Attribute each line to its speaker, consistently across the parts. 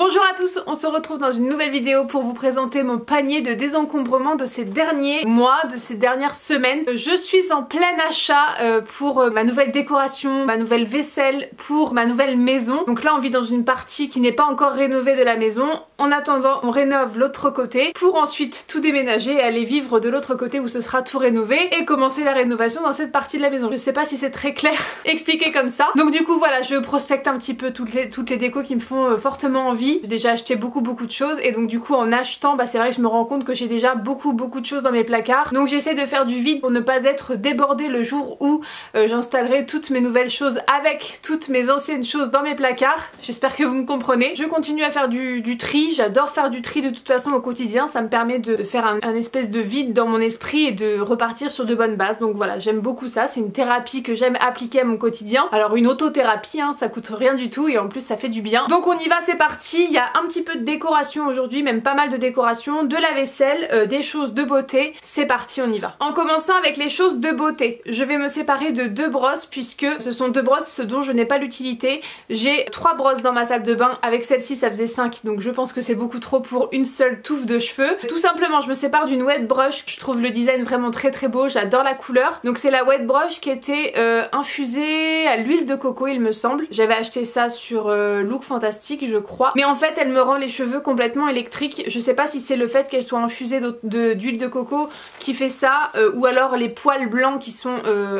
Speaker 1: Bonjour à tous, on se retrouve dans une nouvelle vidéo pour vous présenter mon panier de désencombrement de ces derniers mois, de ces dernières semaines. Je suis en plein achat pour ma nouvelle décoration, ma nouvelle vaisselle, pour ma nouvelle maison. Donc là on vit dans une partie qui n'est pas encore rénovée de la maison. En attendant, on rénove l'autre côté pour ensuite tout déménager et aller vivre de l'autre côté où ce sera tout rénové et commencer la rénovation dans cette partie de la maison. Je sais pas si c'est très clair expliqué comme ça. Donc du coup voilà, je prospecte un petit peu toutes les décos qui me font fortement envie. J'ai déjà acheté beaucoup de choses et donc du coup en achetant, c'est vrai que je me rends compte que j'ai déjà beaucoup de choses dans mes placards. Donc j'essaie de faire du vide pour ne pas être débordée le jour où j'installerai toutes mes nouvelles choses avec toutes mes anciennes choses dans mes placards. J'espère que vous me comprenez. Je continue à faire du tri. J'adore faire du tri de toute façon au quotidien. Ça me permet de faire un espèce de vide dans mon esprit et de repartir sur de bonnes bases. Donc voilà, j'aime beaucoup ça. C'est une thérapie que j'aime appliquer à mon quotidien. Alors une autothérapie, hein, ça coûte rien du tout et en plus ça fait du bien. Donc on y va, c'est parti. Il y a un petit peu de décoration aujourd'hui, même pas mal de décoration, de la vaisselle, des choses de beauté. C'est parti, on y va. En commençant avec les choses de beauté, je vais me séparer de deux brosses puisque ce sont deux brosses dont je n'ai pas l'utilité. J'ai 3 brosses dans ma salle de bain, avec celle-ci ça faisait 5, donc je pense que c'est beaucoup trop pour une seule touffe de cheveux. Tout simplement je me sépare d'une wet brush, je trouve le design vraiment très beau, j'adore la couleur. Donc c'est la wet brush qui était infusée à l'huile de coco il me semble. J'avais acheté ça sur Look Fantastique je crois. Mais en fait elle me rend les cheveux complètement électriques. Je sais pas si c'est le fait qu'elle soit infusée d'huile de coco qui fait ça ou alors les poils blancs qui sont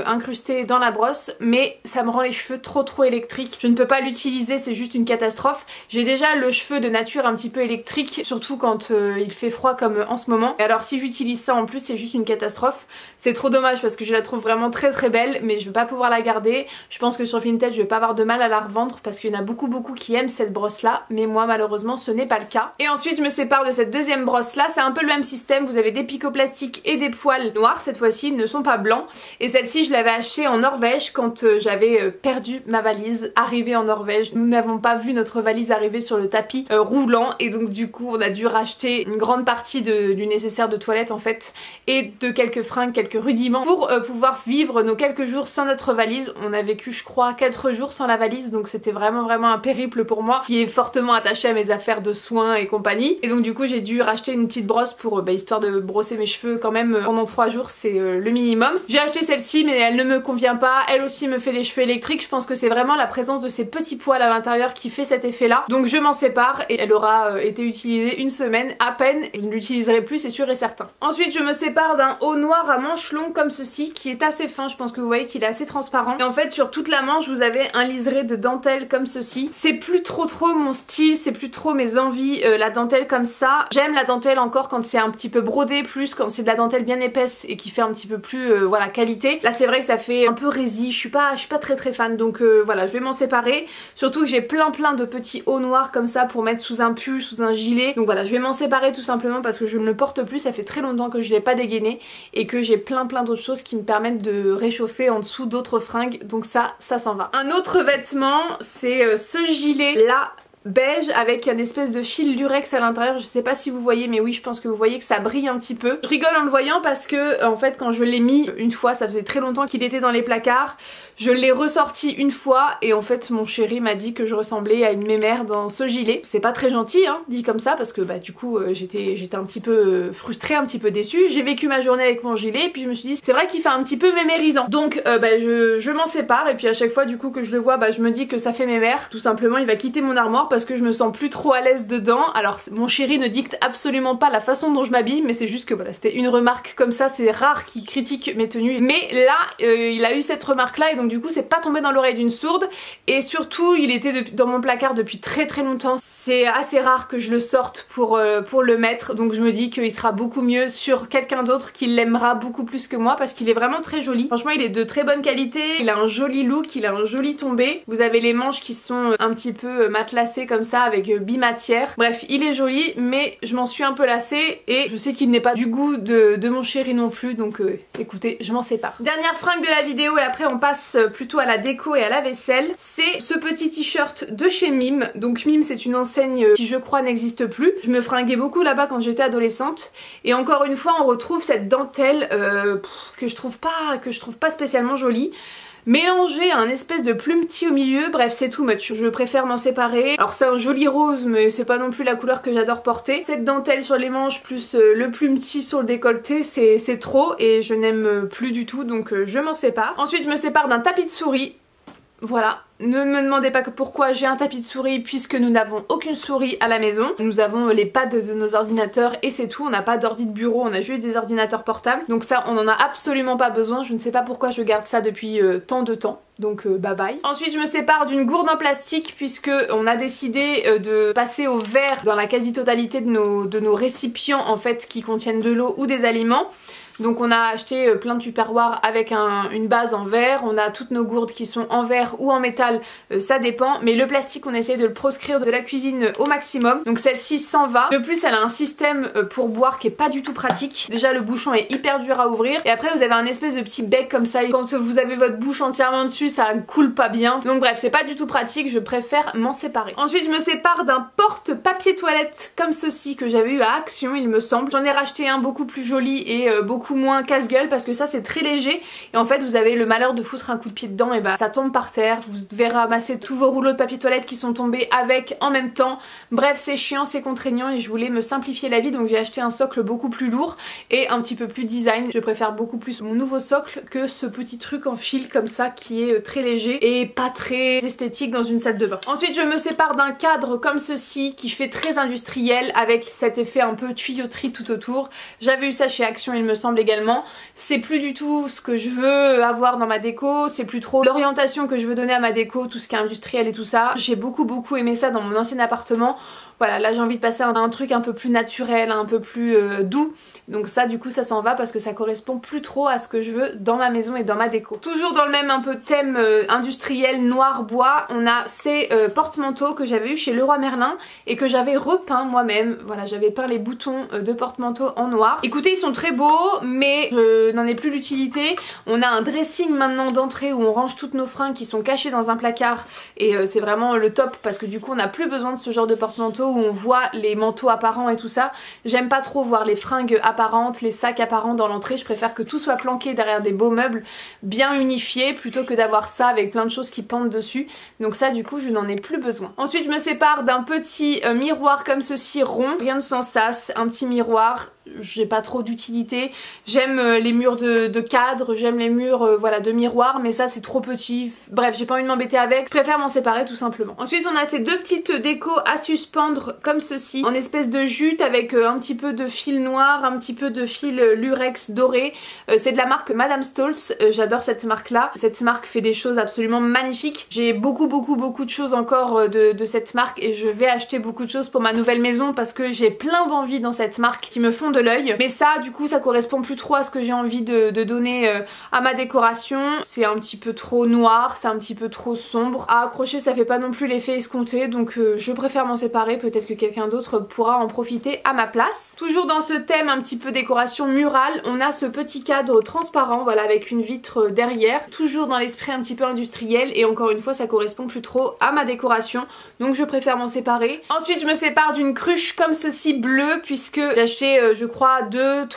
Speaker 1: incrustés dans la brosse, mais ça me rend les cheveux trop électriques. Je ne peux pas l'utiliser, c'est juste une catastrophe. J'ai déjà le cheveu de nature un petit peu électrique, surtout quand il fait froid comme en ce moment. Et alors si j'utilise ça en plus c'est juste une catastrophe. C'est trop dommage parce que je la trouve vraiment très belle, mais je vais pas pouvoir la garder. Je pense que sur Vinted je vais pas avoir de mal à la revendre parce qu'il y en a beaucoup qui aiment cette brosse là, mais moi malheureusement ce n'est pas le cas. Et ensuite je me sépare de cette deuxième brosse là, c'est un peu le même système, vous avez des picots plastiques et des poils noirs, cette fois-ci ils ne sont pas blancs. Et celle-ci je l'avais achetée en Norvège quand j'avais perdu ma valise arrivée en Norvège. Nous n'avons pas vu notre valise arriver sur le tapis roulant et donc du coup on a dû racheter une grande partie du nécessaire de toilette en fait et de quelques fringues, quelques rudiments pour pouvoir vivre nos quelques jours sans notre valise. On a vécu je crois 4 jours sans la valise, donc c'était vraiment un périple pour moi qui est fortement attaché à mes affaires de soins et compagnie. Et donc du coup j'ai dû racheter une petite brosse pour histoire de brosser mes cheveux quand même pendant 3 jours, c'est le minimum. J'ai acheté celle-ci mais elle ne me convient pas, elle aussi me fait les cheveux électriques. Je pense que c'est vraiment la présence de ces petits poils à l'intérieur qui fait cet effet là. Donc je m'en sépare et elle aura été utilisée une semaine à peine et je ne l'utiliserai plus, c'est sûr et certain. Ensuite je me sépare d'un haut noir à manches longues comme ceci qui est assez fin, je pense que vous voyez qu'il est assez transparent. Et en fait sur toute la manche vous avez un liseré de dentelle comme ceci. C'est plus trop mon style, c'est plus trop mes envies, la dentelle comme ça. J'aime la dentelle encore quand c'est un petit peu brodé, plus quand c'est de la dentelle bien épaisse et qui fait un petit peu plus voilà qualité. Là c'est vrai que ça fait un peu résille, je suis pas très fan, donc voilà je vais m'en séparer. Surtout que j'ai plein de petits hauts noirs comme ça pour mettre sous un pull, sous un gilet. Donc voilà je vais m'en séparer tout simplement parce que je ne le porte plus, ça fait très longtemps que je l'ai pas dégainé et que j'ai plein d'autres choses qui me permettent de réchauffer en dessous d'autres fringues, donc ça s'en va. Un autre vêtement c'est ce gilet là beige avec un espèce de fil lurex à l'intérieur, je sais pas si vous voyez mais oui je pense que vous voyez que ça brille un petit peu. Je rigole en le voyant parce que en fait quand je l'ai mis une fois, ça faisait très longtemps qu'il était dans les placards, je l'ai ressorti une fois et en fait mon chéri m'a dit que je ressemblais à une mémère dans ce gilet. C'est pas très gentil hein, dit comme ça parce que du coup j'étais un petit peu frustrée, un petit peu déçue. J'ai vécu ma journée avec mon gilet et puis je me suis dit c'est vrai qu'il fait un petit peu mémérisant. Donc je m'en sépare et puis à chaque fois du coup que je le vois je me dis que ça fait mémère. Tout simplement il va quitter mon armoire parce que je me sens plus trop à l'aise dedans. Alors mon chéri ne dicte absolument pas la façon dont je m'habille mais c'est juste que voilà c'était une remarque comme ça, c'est rare qu'il critique mes tenues mais là il a eu cette remarque là et donc du coup c'est pas tombé dans l'oreille d'une sourde et surtout il était dans mon placard depuis très longtemps. C'est assez rare que je le sorte pour le mettre, donc je me dis qu'il sera beaucoup mieux sur quelqu'un d'autre qui l'aimera beaucoup plus que moi parce qu'il est vraiment très joli. Franchement il est de très bonne qualité, il a un joli look, il a un joli tombé. Vous avez les manches qui sont un petit peu matelassées comme ça avec bimatière. Bref il est joli mais je m'en suis un peu lassée et je sais qu'il n'est pas du goût de mon chéri non plus, donc écoutez je m'en sépare. Dernière fringue de la vidéo et après on passe plutôt à la déco et à la vaisselle, c'est ce petit t-shirt de chez Mime. Donc Mime c'est une enseigne qui je crois n'existe plus. Je me fringuais beaucoup là-bas quand j'étais adolescente et encore une fois on retrouve cette dentelle que je trouve pas spécialement jolie. mélangé à un espèce de plumetis au milieu. Bref, c'est too much. Je préfère m'en séparer. Alors c'est un joli rose, mais c'est pas non plus la couleur que j'adore porter. Cette dentelle sur les manches plus le plumetis sur le décolleté, c'est trop et je n'aime plus du tout, donc je m'en sépare. Ensuite je me sépare d'un tapis de souris. Voilà, ne me demandez pas pourquoi j'ai un tapis de souris puisque nous n'avons aucune souris à la maison. Nous avons les pads de nos ordinateurs et c'est tout, on n'a pas d'ordi de bureau, on a juste des ordinateurs portables. Donc ça on en a absolument pas besoin, je ne sais pas pourquoi je garde ça depuis tant de temps. Donc bye bye. Ensuite je me sépare d'une gourde en plastique puisque on a décidé de passer au verre dans la quasi-totalité de nos récipients en fait qui contiennent de l'eau ou des aliments. Donc on a acheté plein de tupperwares avec une base en verre, on a toutes nos gourdes qui sont en verre ou en métal, ça dépend, mais le plastique on essaye de le proscrire de la cuisine au maximum, donc celle-ci s'en va. De plus elle a un système pour boire qui est pas du tout pratique, déjà le bouchon est hyper dur à ouvrir, et après vous avez un espèce de petit bec comme ça, et quand vous avez votre bouche entièrement dessus ça coule pas bien, donc bref c'est pas du tout pratique, je préfère m'en séparer. Ensuite je me sépare d'un porte-papier toilette comme ceci que j'avais eu à Action il me semble, j'en ai racheté un beaucoup plus joli et beaucoup moins casse-gueule parce que ça c'est très léger et en fait vous avez le malheur de foutre un coup de pied dedans et bah ça tombe par terre, vous devez ramasser tous vos rouleaux de papier toilette qui sont tombés avec en même temps. Bref c'est chiant, c'est contraignant et je voulais me simplifier la vie donc j'ai acheté un socle beaucoup plus lourd et un petit peu plus design. Je préfère beaucoup plus mon nouveau socle que ce petit truc en fil comme ça qui est très léger et pas très esthétique dans une salle de bain. Ensuite je me sépare d'un cadre comme ceci qui fait très industriel avec cet effet un peu tuyauterie tout autour. J'avais eu ça chez Action il me semble également. C'est plus du tout ce que je veux avoir dans ma déco, c'est plus trop l'orientation que je veux donner à ma déco, tout ce qui est industriel et tout ça. J'ai beaucoup aimé ça dans mon ancien appartement. Voilà, là j'ai envie de passer à un truc un peu plus naturel, un peu plus doux. Donc ça du coup ça s'en va parce que ça correspond plus trop à ce que je veux dans ma maison et dans ma déco. Toujours dans le même un peu thème industriel noir bois, on a ces porte-manteaux que j'avais eu chez Leroy Merlin et que j'avais repeint moi-même. Voilà, j'avais peint les boutons de porte-manteaux en noir. Écoutez, ils sont très beaux mais je n'en ai plus l'utilité. On a un dressing maintenant d'entrée où on range toutes nos fringues qui sont cachées dans un placard et c'est vraiment le top parce que du coup on n'a plus besoin de ce genre de porte-manteau où on voit les manteaux apparents et tout ça. J'aime pas trop voir les fringues apparentes, les sacs apparents dans l'entrée, je préfère que tout soit planqué derrière des beaux meubles bien unifiés plutôt que d'avoir ça avec plein de choses qui pendent dessus. Donc ça du coup je n'en ai plus besoin. Ensuite je me sépare d'un petit miroir comme ceci rond, rien de sans sas, un petit miroir. J'ai pas trop d'utilité, j'aime les murs de cadre, j'aime les murs voilà, de miroir mais ça c'est trop petit, bref j'ai pas envie de m'embêter avec, je préfère m'en séparer tout simplement. Ensuite on a ces deux petites décos à suspendre comme ceci, en espèce de jute avec un petit peu de fil noir, un petit peu de fil lurex doré, c'est de la marque Madame Stolz, j'adore cette marque là, cette marque fait des choses absolument magnifiques, j'ai beaucoup de choses encore de cette marque et je vais acheter beaucoup de choses pour ma nouvelle maison parce que j'ai plein d'envie dans cette marque qui me font de l'œil, mais ça du coup ça correspond plus trop à ce que j'ai envie de donner à ma décoration. C'est un petit peu trop noir, c'est un petit peu trop sombre à accrocher, ça fait pas non plus l'effet escompté donc je préfère m'en séparer, peut-être que quelqu'un d'autre pourra en profiter à ma place. Toujours dans ce thème un petit peu décoration murale, on a ce petit cadre transparent voilà avec une vitre derrière, toujours dans l'esprit un petit peu industriel et encore une fois ça correspond plus trop à ma décoration donc je préfère m'en séparer. Ensuite je me sépare d'une cruche comme ceci bleue puisque j'ai acheté je crois deux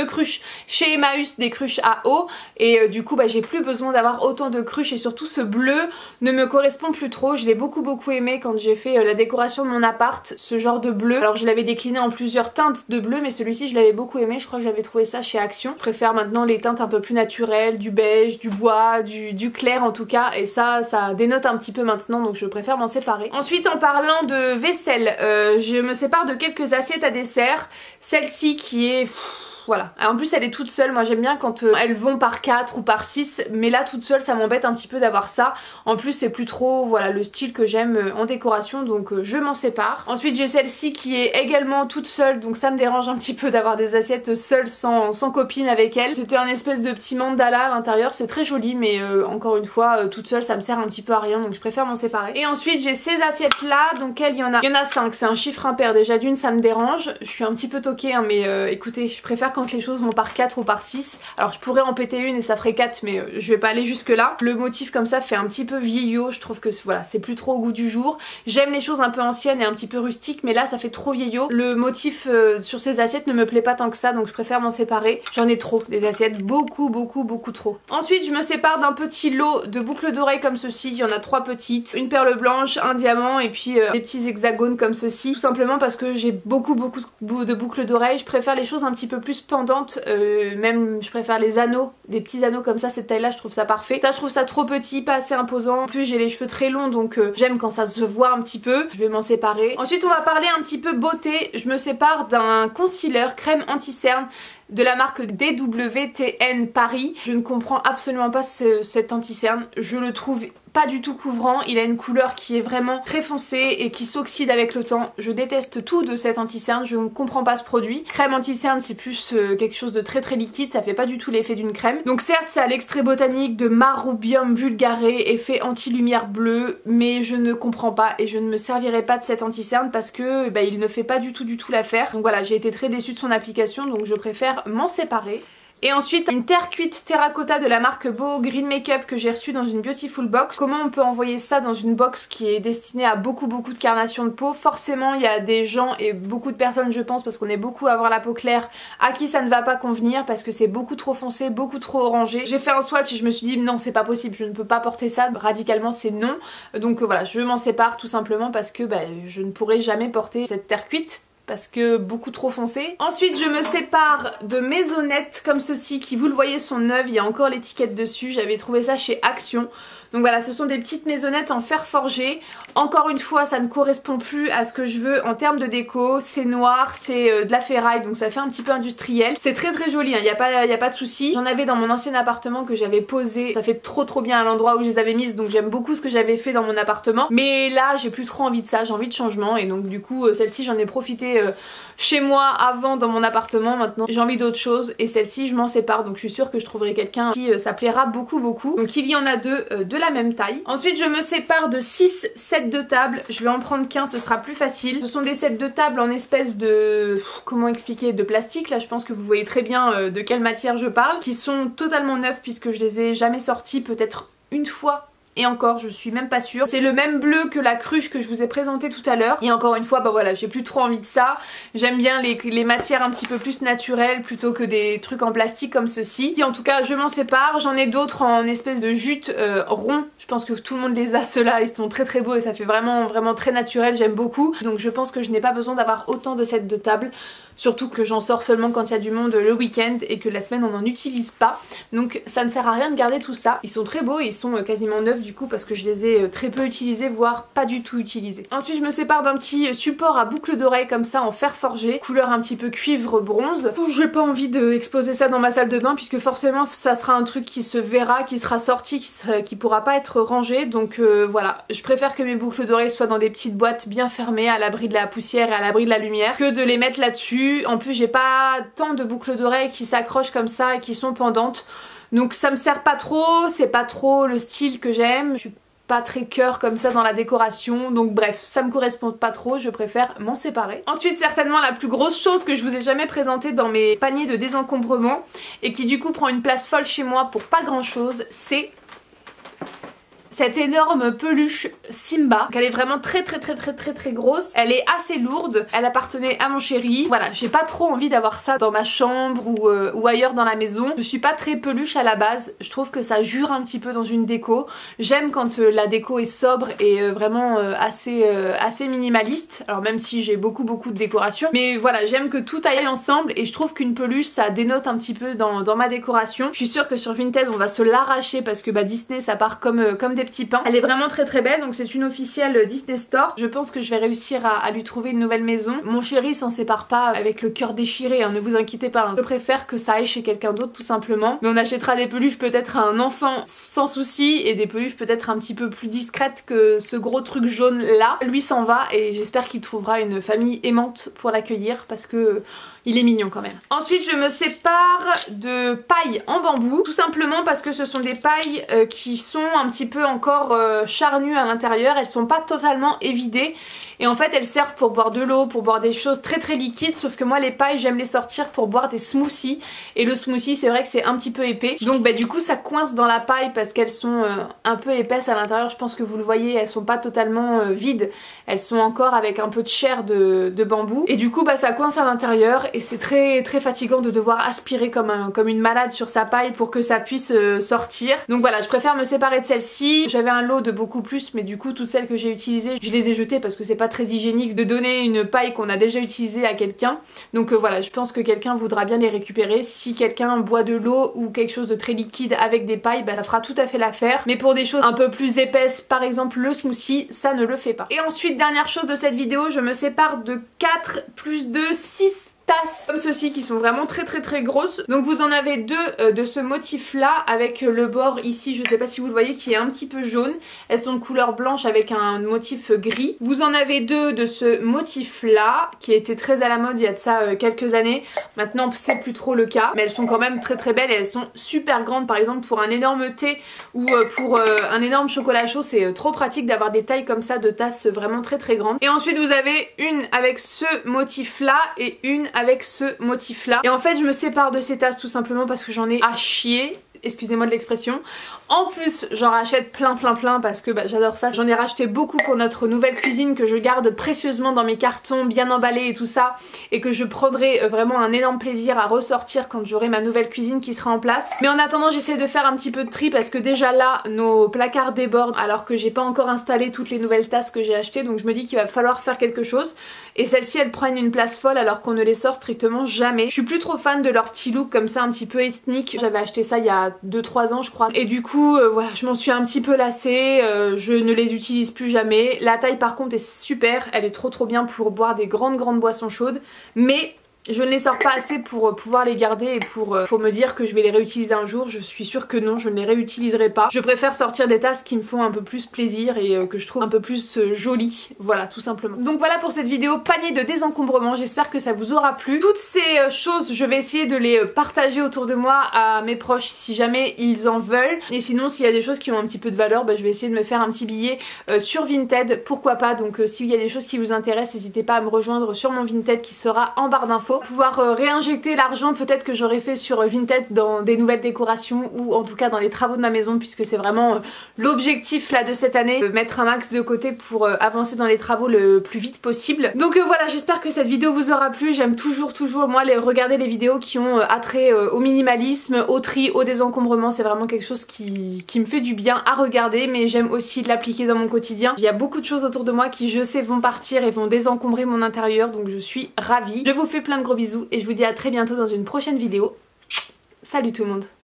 Speaker 1: cruches chez Emmaüs, des cruches à eau et du coup bah, j'ai plus besoin d'avoir autant de cruches et surtout ce bleu ne me correspond plus trop. Je l'ai beaucoup aimé quand j'ai fait la décoration de mon appart, ce genre de bleu. Alors je l'avais décliné en plusieurs teintes de bleu mais celui-ci je l'avais beaucoup aimé, je crois que j'avais trouvé ça chez Action. Je préfère maintenant les teintes un peu plus naturelles, du beige, du bois, du clair en tout cas et ça dénote un petit peu maintenant donc je préfère m'en séparer. Ensuite en parlant de vaisselle, je me sépare de quelques assiettes à dessert. Celle-ci qui est... Voilà. En plus elle est toute seule, moi j'aime bien quand elles vont par 4 ou par 6 mais là toute seule ça m'embête un petit peu d'avoir ça. En plus c'est plus trop voilà le style que j'aime en décoration donc je m'en sépare. Ensuite j'ai celle-ci qui est également toute seule donc ça me dérange un petit peu d'avoir des assiettes seules sans copine avec elle. C'était un espèce de petit mandala à l'intérieur, c'est très joli mais encore une fois toute seule ça me sert un petit peu à rien donc je préfère m'en séparer. Et ensuite j'ai ces assiettes là donc il y en a 5, c'est un chiffre impair déjà d'une ça me dérange. Je suis un petit peu toquée hein, mais écoutez je préfère quand quand les choses vont par 4 ou par 6. Alors je pourrais en péter une et ça ferait 4 mais je vais pas aller jusque là. Le motif comme ça fait un petit peu vieillot, je trouve que voilà, c'est plus trop au goût du jour. J'aime les choses un peu anciennes et un petit peu rustiques mais là ça fait trop vieillot. Le motif sur ces assiettes ne me plaît pas tant que ça donc je préfère m'en séparer. J'en ai trop des assiettes, beaucoup trop. Ensuite je me sépare d'un petit lot de boucles d'oreilles comme ceci, il y en a 3 petites, une perle blanche, un diamant et puis des petits hexagones comme ceci, tout simplement parce que j'ai beaucoup de boucles d'oreilles. Je préfère les choses un petit peu plus pendantes, même je préfère les anneaux, des petits anneaux comme ça, cette taille là je trouve ça parfait. Ça je trouve ça trop petit, pas assez imposant, en plus j'ai les cheveux très longs donc j'aime quand ça se voit un petit peu, je vais m'en séparer. Ensuite on va parler un petit peu beauté, je me sépare d'un concealer crème anti-cerne de la marque DWTN Paris. Je ne comprends absolument pas cet anti-cerne, je le trouve pas du tout couvrant, il a une couleur qui est vraiment très foncée et qui s'oxyde avec le temps. Je déteste tout de cet anti-cerne, je ne comprends pas ce produit. Crème anti-cerne c'est plus quelque chose de très liquide, ça fait pas du tout l'effet d'une crème. Donc certes c'est à l'extrait botanique de Marubium vulgare, effet anti-lumière bleue, mais je ne comprends pas et je ne me servirai pas de cet anti-cerne parce que il ne fait pas du tout l'affaire. Donc voilà, j'ai été très déçue de son application donc je préfère m'en séparer. Et ensuite une terre cuite terracotta de la marque Beau Green Makeup que j'ai reçue dans une Beautiful Box. Comment on peut envoyer ça dans une box qui est destinée à beaucoup de carnation de peau? Forcément il y a des gens et beaucoup de personnes je pense parce qu'on est beaucoup à avoir la peau claire à qui ça ne va pas convenir parce que c'est beaucoup trop foncé, beaucoup trop orangé. J'ai fait un swatch et je me suis dit non c'est pas possible, je ne peux pas porter ça, radicalement c'est non. Donc voilà, je m'en sépare tout simplement parce que je ne pourrai jamais porter cette terre cuite parce que beaucoup trop foncé. Ensuite je me sépare de maisonnettes comme ceci qui vous le voyez sont neuves, il y a encore l'étiquette dessus, j'avais trouvé ça chez Action. Donc voilà, ce sont des petites maisonnettes en fer forgé. Encore une fois, ça ne correspond plus à ce que je veux en termes de déco. C'est noir, c'est de la ferraille, donc ça fait un petit peu industriel. C'est très joli, hein, y a pas de souci. J'en avais dans mon ancien appartement que j'avais posé. Ça fait trop bien à l'endroit où je les avais mises, donc j'aime beaucoup ce que j'avais fait dans mon appartement. Mais là, j'ai plus trop envie de ça, j'ai envie de changement. Et donc du coup, celle-ci, j'en ai profité chez moi avant dans mon appartement. Maintenant, j'ai envie d'autre chose. Et celle-ci, je m'en sépare. Donc je suis sûre que je trouverai quelqu'un qui ça plaira beaucoup. Donc il y en a deux de la même taille. Ensuite je me sépare de 6 sets de table, je vais en prendre qu'un, ce sera plus facile. Ce sont des sets de table en espèce de... comment expliquer, de plastique, là je pense que vous voyez très bien de quelle matière je parle, qui sont totalement neufs puisque je les ai jamais sortis, peut-être une fois. Et encore, je suis même pas sûre. C'est le même bleu que la cruche que je vous ai présenté tout à l'heure. Et encore une fois, voilà, j'ai plus trop envie de ça. J'aime bien les matières un petit peu plus naturelles plutôt que des trucs en plastique comme ceci. Et en tout cas, je m'en sépare. J'en ai d'autres en espèce de jute rond. Je pense que tout le monde les a, ceux-là. Ils sont très beaux et ça fait vraiment très naturel. J'aime beaucoup. Donc je pense que je n'ai pas besoin d'avoir autant de sets de table. Surtout que j'en sors seulement quand il y a du monde le week-end et que la semaine on n'en utilise pas. Donc ça ne sert à rien de garder tout ça. Ils sont très beaux et ils sont quasiment neufs du coup parce que je les ai très peu utilisés, voire pas du tout utilisés. Ensuite je me sépare d'un petit support à boucle d'oreille comme ça en fer forgé, couleur un petit peu cuivre bronze. J'ai pas envie d'exposer ça dans ma salle de bain puisque forcément ça sera un truc qui se verra, qui sera sorti, qui pourra pas être rangé. Donc voilà, je préfère que mes boucles d'oreilles soient dans des petites boîtes bien fermées à l'abri de la poussière et à l'abri de la lumière que de les mettre là-dessus. En plus j'ai pas tant de boucles d'oreilles qui s'accrochent comme ça et qui sont pendantes. Donc ça me sert pas trop, c'est pas trop le style que j'aime. Je suis pas très cœur comme ça dans la décoration. Donc bref, ça me correspond pas trop, je préfère m'en séparer. Ensuite certainement la plus grosse chose que je vous ai jamais présentée dans mes paniers de désencombrement et qui du coup prend une place folle chez moi pour pas grand chose, c'est cette énorme peluche Simba. Elle est vraiment très grosse. Elle est assez lourde. Elle appartenait à mon chéri. Voilà, j'ai pas trop envie d'avoir ça dans ma chambre ou ailleurs dans la maison. Je suis pas très peluche à la base. Je trouve que ça jure un petit peu dans une déco. J'aime quand la déco est sobre et vraiment assez minimaliste. Alors même si j'ai beaucoup de décoration. Mais voilà, j'aime que tout aille ensemble et je trouve qu'une peluche ça dénote un petit peu dans ma décoration. Je suis sûre que sur Vinted on va se l'arracher parce que Disney ça part comme des petits pains. Elle est vraiment très belle, donc c'est une officielle Disney Store. Je pense que je vais réussir à lui trouver une nouvelle maison. Mon chéri s'en sépare pas avec le cœur déchiré, hein, ne vous inquiétez pas. Hein. Je préfère que ça aille chez quelqu'un d'autre tout simplement. Mais on achètera des peluches peut-être à un enfant sans souci et des peluches peut-être un petit peu plus discrètes que ce gros truc jaune là. Lui s'en va et j'espère qu'il trouvera une famille aimante pour l'accueillir parce que il est mignon quand même. Ensuite je me sépare de pailles en bambou, tout simplement parce que ce sont des pailles qui sont un petit peu encore charnues à l'intérieur, elles sont pas totalement évidées et en fait elles servent pour boire de l'eau, pour boire des choses très très liquides, sauf que moi les pailles j'aime les sortir pour boire des smoothies, et le smoothie c'est vrai que c'est un petit peu épais, donc bah du coup ça coince dans la paille parce qu'elles sont un peu épaisses à l'intérieur. Je pense que vous le voyez, elles sont pas totalement vides, elles sont encore avec un peu de chair de bambou, et du coup bah ça coince à l'intérieur et c'est très très fatigant de devoir aspirer comme une malade sur sa paille pour que ça puisse sortir. Donc voilà, je préfère me séparer de celle-ci. J'avais un lot de beaucoup plus, mais du coup toutes celles que j'ai utilisées je les ai jetées parce que c'est pas très hygiénique de donner une paille qu'on a déjà utilisée à quelqu'un. Donc voilà, je pense que quelqu'un voudra bien les récupérer. Si quelqu'un boit de l'eau ou quelque chose de très liquide avec des pailles, bah ça fera tout à fait l'affaire, mais pour des choses un peu plus épaisses, par exemple le smoothie, ça ne le fait pas. Et ensuite, dernière chose de cette vidéo, je me sépare de 4 plus 2, 6 tasses comme ceci qui sont vraiment très très très grosses. Donc vous en avez deux de ce motif là avec le bord ici, je sais pas si vous le voyez, qui est un petit peu jaune. Elles sont de couleur blanche avec un motif gris. Vous en avez deux de ce motif là qui était très à la mode il y a de ça quelques années. Maintenant c'est plus trop le cas, mais elles sont quand même très très belles et elles sont super grandes. Par exemple pour un énorme thé ou pour un énorme chocolat chaud, c'est trop pratique d'avoir des tailles comme ça de tasses vraiment très très grandes. Et ensuite vous avez une avec ce motif là et une avec ce motif là, et en fait je me sépare de ces tasses tout simplement parce que j'en ai à chier, excusez-moi de l'expression. En plus j'en rachète plein parce que bah, j'adore ça. J'en ai racheté beaucoup pour notre nouvelle cuisine que je garde précieusement dans mes cartons bien emballés et tout ça, et que je prendrai vraiment un énorme plaisir à ressortir quand j'aurai ma nouvelle cuisine qui sera en place. Mais en attendant j'essaie de faire un petit peu de tri parce que déjà là nos placards débordent alors que j'ai pas encore installé toutes les nouvelles tasses que j'ai achetées, donc je me dis qu'il va falloir faire quelque chose. Et celles-ci elles prennent une place folle alors qu'on ne les sort strictement jamais. Je suis plus trop fan de leur petit look comme ça un petit peu ethnique. J'avais acheté ça il y a 2-3 ans je crois, et du coup voilà, je m'en suis un petit peu lassée, je ne les utilise plus jamais. La taille par contre est super, elle est trop bien pour boire des grandes boissons chaudes, mais je ne les sors pas assez pour pouvoir les garder et pour me dire que je vais les réutiliser un jour. Je suis sûre que non, je ne les réutiliserai pas. Je préfère sortir des tasses qui me font un peu plus plaisir et que je trouve un peu plus jolies. Voilà, tout simplement. Donc voilà pour cette vidéo panier de désencombrement. J'espère que ça vous aura plu. Toutes ces choses, je vais essayer de les partager autour de moi à mes proches si jamais ils en veulent. Et sinon, s'il y a des choses qui ont un petit peu de valeur, bah, je vais essayer de me faire un petit billet sur Vinted. Pourquoi pas. Donc s'il y a des choses qui vous intéressent, n'hésitez pas à me rejoindre sur mon Vinted qui sera en barre d'infos. Pouvoir réinjecter l'argent peut-être que j'aurais fait sur Vinted dans des nouvelles décorations ou en tout cas dans les travaux de ma maison, puisque c'est vraiment l'objectif là de cette année, mettre un max de côté pour avancer dans les travaux le plus vite possible. Donc voilà, j'espère que cette vidéo vous aura plu. J'aime toujours moi regarder les vidéos qui ont attrait au minimalisme, au tri, au désencombrement. C'est vraiment quelque chose qui me fait du bien à regarder, mais j'aime aussi l'appliquer dans mon quotidien. Il y a beaucoup de choses autour de moi qui je sais vont partir et vont désencombrer mon intérieur, donc je suis ravie. Je vous fais plein de gros bisous et je vous dis à très bientôt dans une prochaine vidéo. Salut tout le monde!